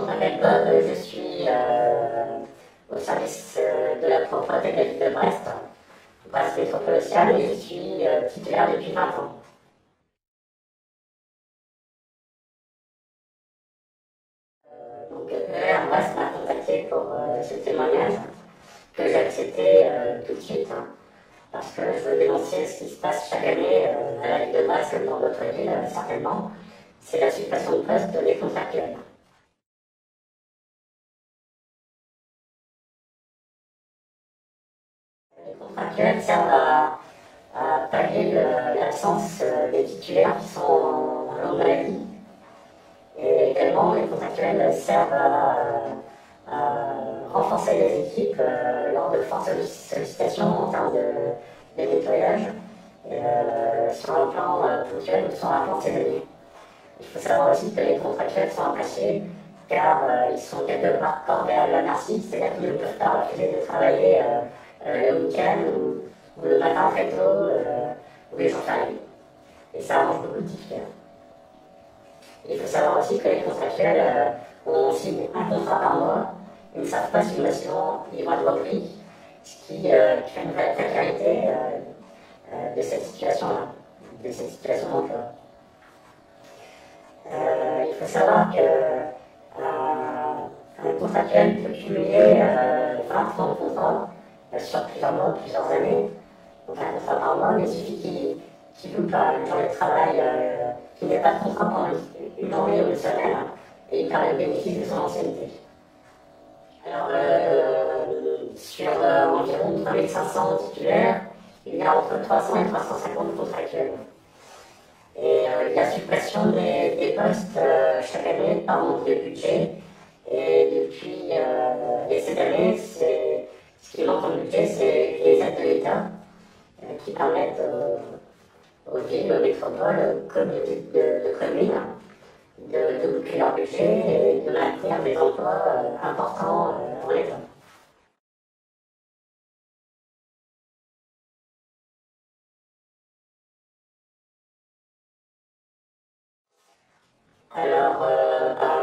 je m'appelle Bob, je suis au service de la propreté de la ville de Brest, Brest Métropole et je suis titulaire depuis 20 ans. Donc Brest m'a contacté pour ce témoignage que j'ai accepté tout de suite, parce que je veux dénoncer ce qui se passe chaque année à la ville de Brest, comme dans d'autres villes certainement, c'est la suppression de postes des contractuels. Les contractuels servent à pallier l'absence des titulaires qui sont en longue maladie. Et également, les contractuels servent à renforcer les équipes lors de fortes sollicitations en termes de nettoyage et sur un plan ponctuel ou sur un plan saisonnier. Il faut savoir aussi que les contractuels sont appréciés car ils sont quelque part cordés à la merci, c'est-à-dire qu'ils ne peuvent pas refuser de travailler le week-end ou le matin très tôt ou les jours fériés. Et ça arrange beaucoup de titulaires. Il faut savoir aussi que les contractuels ont signé un contrat par mois et ne savent pas si ils vont être repris, ce qui crée une vraie précarité de cette situation-là, de cette situation d'emploi. Il faut savoir qu'un contractuel peut cumuler 20 ans de contrat sur plusieurs mois, plusieurs années, donc un contrat par mois, mais il suffit qu'il loupe une journée de travail, qu'il n'ait pas de contrat pendant une journée ou une semaine, et il perd le bénéfice de son ancienneté. Alors, sur environ 3500 titulaires, il y a entre 300 et 350 contractuels. Et la suppression des postes chaque année par manque de budget. Et cette année, ce qui manque en budget, c'est les aides de l'État qui permettent aux villes, aux métropoles, aux communautés de communes de boucler leur budget et de maintenir des emplois importants en État. Alors,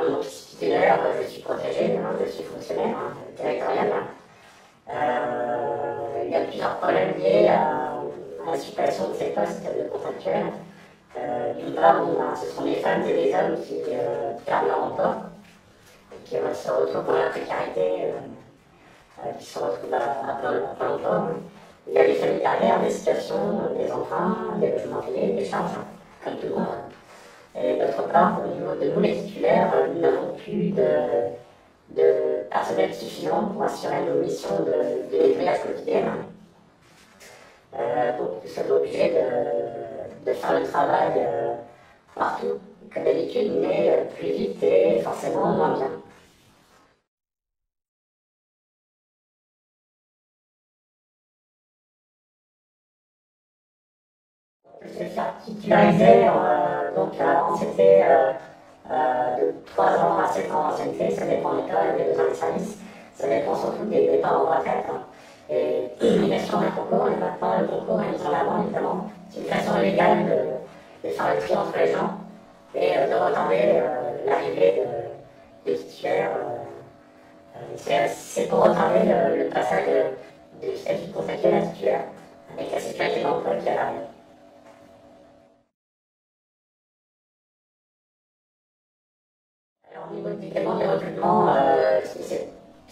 mon titulaire, je suis protégé, je suis fonctionnaire territorial. Il y a plusieurs problèmes liés à la suppression de ces postes de contractuels. D'une part, ce sont des femmes et des hommes qui perdent leur emploi, qui se retrouvent dans la précarité, qui se retrouvent à plein emploi. Il y a des familles derrière, des situations, des emprunts, des logements payés, des charges, comme tout le monde. Et d'autre part, au niveau de nous, les titulaires, nous n'avons plus de personnel suffisant pour assurer nos missions de nettoyage quotidien. Donc nous sommes obligés de faire le travail partout, comme d'habitude, mais plus vite et forcément moins bien. On peut se faire titulariser, donc avant c'était de 3 ans à 7 ans d'ancienneté, ça dépend des cas, des besoins de service, ça dépend surtout des départs en retraite. Et l'élection d'un concours, et maintenant le concours est mis en avant évidemment. C'est une façon légale de faire le tri entre les gens et de retarder l'arrivée de titulaires. C'est pour retarder le passage du statut de contractuel à titulaire avec la sécurité d'emploi qui arrive. Alors, au niveau évidemment des recrutements, ce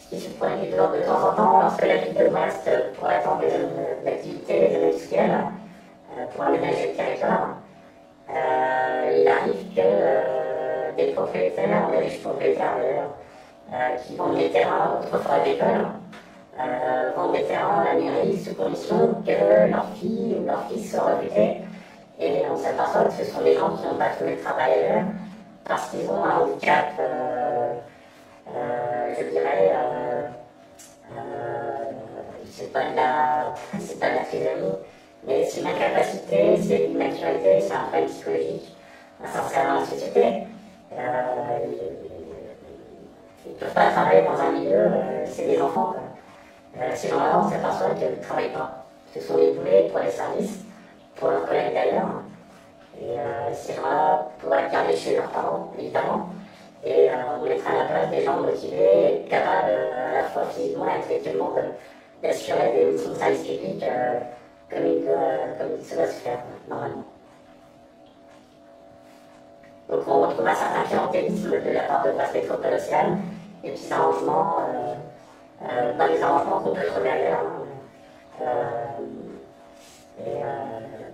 qui se produit de temps en temps lorsque la ville de Brest pourrait attendre des zones d'activité, des zones industrielles pour aménager le territoire. Il arrive que des propriétaires, des riches propriétaires d'ailleurs, qui vendent des terrains autrefois agricoles, vendent des terrains à la mairie sous condition que leur fille ou leur fils soit recruté. Et on s'aperçoit que ce sont des gens qui n'ont pas trouvé de travail ailleurs parce qu'ils ont un handicap, je dirais, c'est pas de la trisomie, mais c'est une incapacité, c'est une immaturité, c'est un problème psychologique à s'insérer dans la société. Ils ne peuvent pas travailler dans un milieu, c'est des enfants. Ces gens-là, on s'aperçoit qu'ils ne travaillent pas. Ce sont des boulets pour les services, pour leurs collègues d'ailleurs. Et ces gens-là pourraient être gardés chez leurs parents, évidemment, Et on mettra à la place des gens motivés et capables à la fois physiquement et intellectuellement d'assurer des missions de service public comme il se doit se faire normalement. Donc on retrouve un certain clientélisme de la part de Brest Métropole Océane, des petits arrangements, dans les arrangements qu'on peut trouver ailleurs.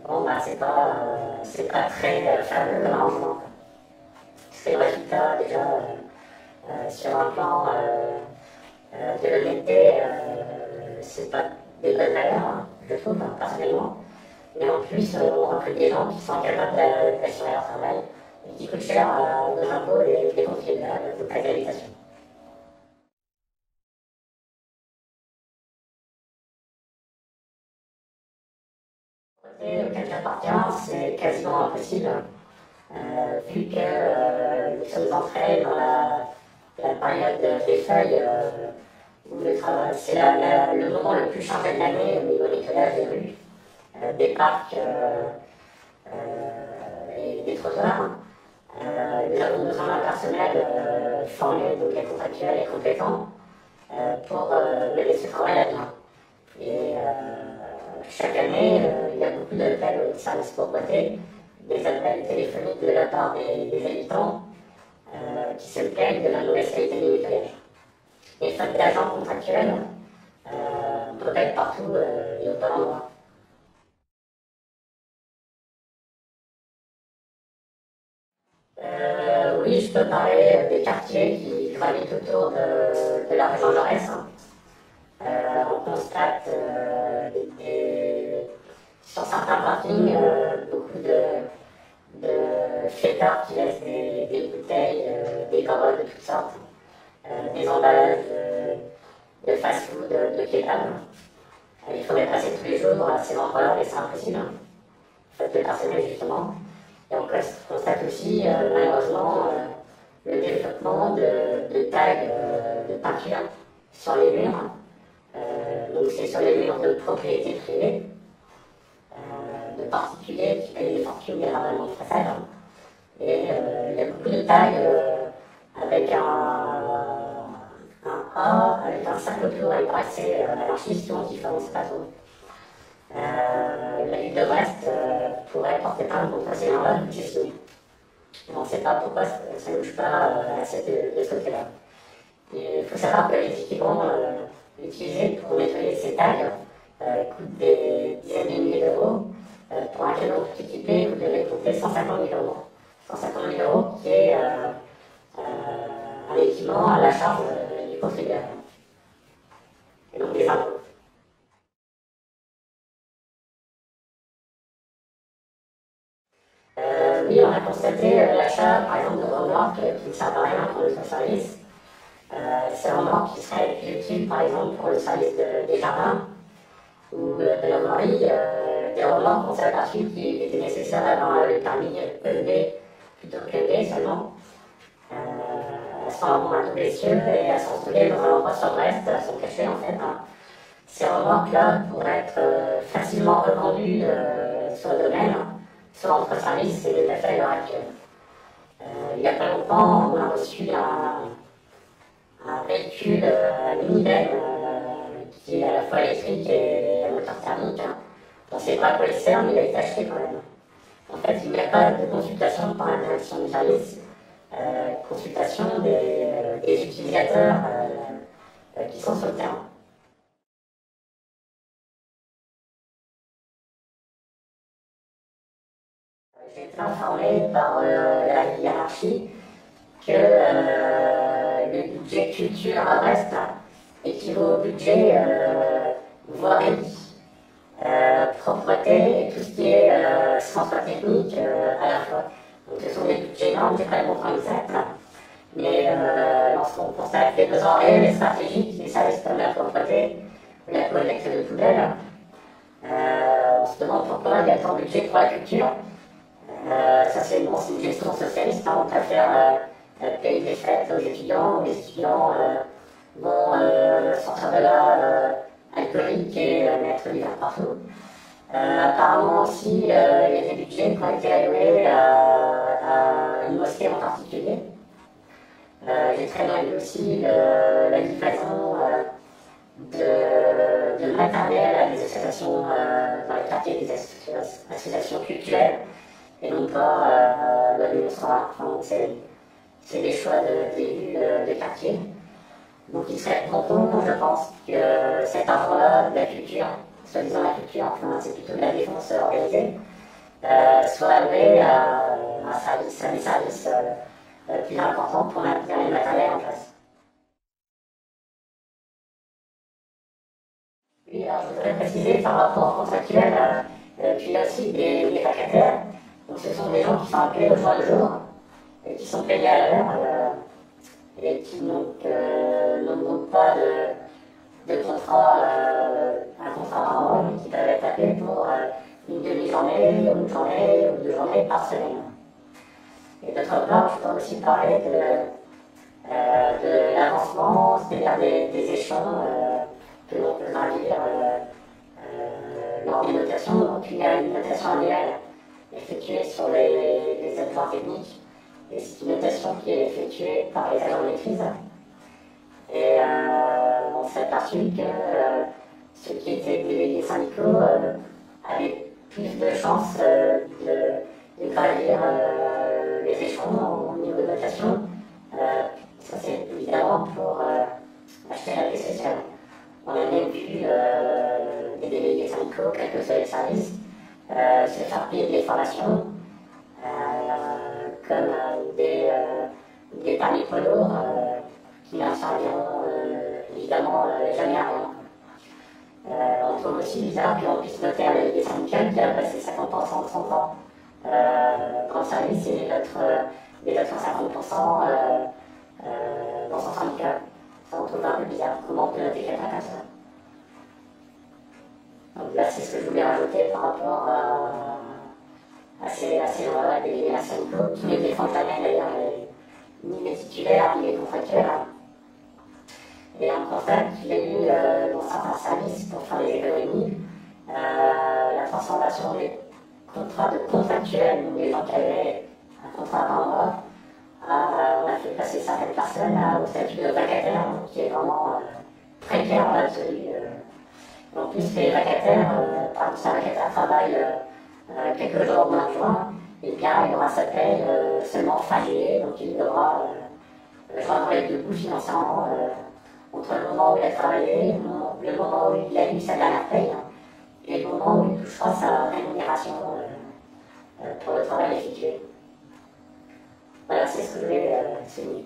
Bon, bah, c'est pas très fameux comme arrangement. C'est le résultat déjà sur un plan de l'honnêteté, c'est pas des bonnes valeurs, hein, je trouve, hein, personnellement. Mais en plus, on recrute des gens qui sont capables d'assurer leur travail et qui coûtent cher aux impôts des contribuables de précarisation. Auquel j'appartiens, c'est quasiment impossible, vu que nous sommes entrés dans la période des feuilles, où c'est le moment le plus chargé de l'année au niveau nettoyage des rues, des parcs et des trottoirs. Nous avons besoin d'un personnel formé, donc contractuel et compétent, pour mener ce travail à bien. Et chaque année, il y a beaucoup d'appels au service propreté, des appels téléphoniques de la part des habitants qui se plaignent de la mauvaise qualité du nettoyage. Et faute d'agents contractuels, on ne peut pas être partout et au bon endroit. Oui, je peux parler des quartiers qui gravitent autour de la région Jaurès. On constate sur certains parkings beaucoup de fêtards qui laissent des bouteilles, des grands de toutes sortes, des emballages de fast-food, de kebab. Il faudrait passer tous les jours à ces endroits-là, mais c'est impossible, faute de personnel justement. Et on constate aussi, malheureusement, le développement de tags de peinture sur les murs. Donc c'est sur les murs de propriété privée, de particuliers qui payent des fortunes des ravallements de façade. Et il y a beaucoup de tags avec un A, avec un cercle autour et pas accès à l'anarchiste ou antifa, c'est pas trop. La ville de Brest pourrait porter plainte contre ces gens-là, donc c'est signé. On ne sait pas pourquoi ça ne bouge pas de ce côté-là. Il faut savoir que les équipements utilisés pour nettoyer ces tags coûtent des dizaines de milliers d'euros. Pour un camion tout équipé, vous devez compter 150 000 euros. 150 000 euros qui est un équipement à la charge du contribuable. Et donc des impôts. Oui, on a constaté l'achat, par exemple, de remorques qui ne servent à rien pour notre service. Ces remorques qui seraient plus utiles, par exemple, pour le service des jardins ou de la voirie. Des remorques, on s'est aperçu qu'il était nécessaire d'avoir le permis EB plutôt que B seulement. Elles sont à double essieu et elles sont stockées dans un endroit sur Brest, elles sont cachées en fait. Ces remorques-là pourraient être facilement revendues sur le domaine, soit entre services et tout à fait à l'heure actuelle. Il n'y a pas longtemps, on a reçu un véhicule mini-ben qui est à la fois électrique et à moteur thermique. On ne sait pas à quoi il sert, mais il a été acheté quand même. En fait, il n'y a pas de consultation par la direction du service, consultation des utilisateurs qui sont sur le terrain. J'ai été informé par la hiérarchie que le budget culture à Brest équivaut au budget voirie, propreté et tout ce qui est transport technique à la fois. Donc ce sont des budgets énormes, c'est pas le montant exact. Mais lorsqu'on constate les besoins réels et stratégiques des services comme la propreté ou la collecte de poubelles, on se demande pourquoi il y a tant de budget pour la culture. Ça c'est une gestion socialiste, hein, on préfère payer des fêtes aux étudiants, les étudiants vont sortir de là alcooliques et mettre du verre partout. Apparemment aussi, il y a des budgets qui ont été alloués à une mosquée en particulier. J'ai très bien vu aussi la livraison de matériel à des associations dans les quartiers, des associations culturelles, et non pas le démonstrateur. Enfin, c'est des choix d'élus de quartier. Donc il serait bon, je pense, que cet arbre-là de la culture, soi-disant la culture, enfin c'est plutôt de la défense organisée, soit alloué à des services plus importants pour maintenir les matériels en place. Oui, alors je voudrais préciser par rapport au contractuel qu'il y a aussi des vacataires. Donc ce sont des gens qui sont appelés au jour le jour et qui sont payés à l'heure et qui n'ont donc pas de contrat, un contrat par mois, mais qui peuvent être appelés pour une demi-journée, ou une journée ou 2 journées par semaine. Et d'autre part, je peux aussi parler de l'avancement, c'est-à-dire des échelons que l'on peut gravir lors des notations. Donc il y a une notation annuelle effectuée sur les adjoints techniques, et c'est une notation qui est effectuée par les agents de maîtrise. Et on s'est aperçu que ceux qui étaient délégués syndicaux avaient plus de chances de gravir les échelons au niveau de notation. Ça c'est évidemment pour acheter la paix sociale. On a même vu des délégués syndicaux, quels que soient les services, se faire payer des formations, comme des permis poids lourds qui n'en serviront évidemment jamais à rien. On trouve aussi bizarre qu'on puisse noter un délégué syndical qui a passé 50% de son temps dans le service et les autres 50% dans son syndicat. Ça, on trouve un peu bizarre. Comment on peut noter quelqu'un comme ça? Donc là, c'est ce que je voulais rajouter par rapport à ces lois des syndicaux qui ne défendent jamais d'ailleurs ni les titulaires ni les contractuels. Et un constat qu'il y a eu dans certains services pour faire des économies, la transformation des contrats de contractuels, donc des gens qui avaient un contrat par mois, on a fait passer certaines personnes au statut de vacataire, qui est vraiment précaire dans l'absolu. En plus, les vacataires, par exemple, si un vacataire travaille quelques jours au mois de juin, et bien il aura sa paye seulement fin juillet, donc il devra joindre les deux bouts financièrement entre le moment où il a travaillé, le moment où il a eu sa dernière paye, et le moment où il touchera sa rémunération pour le travail effectué. Voilà, c'est ce que je voulais souligner.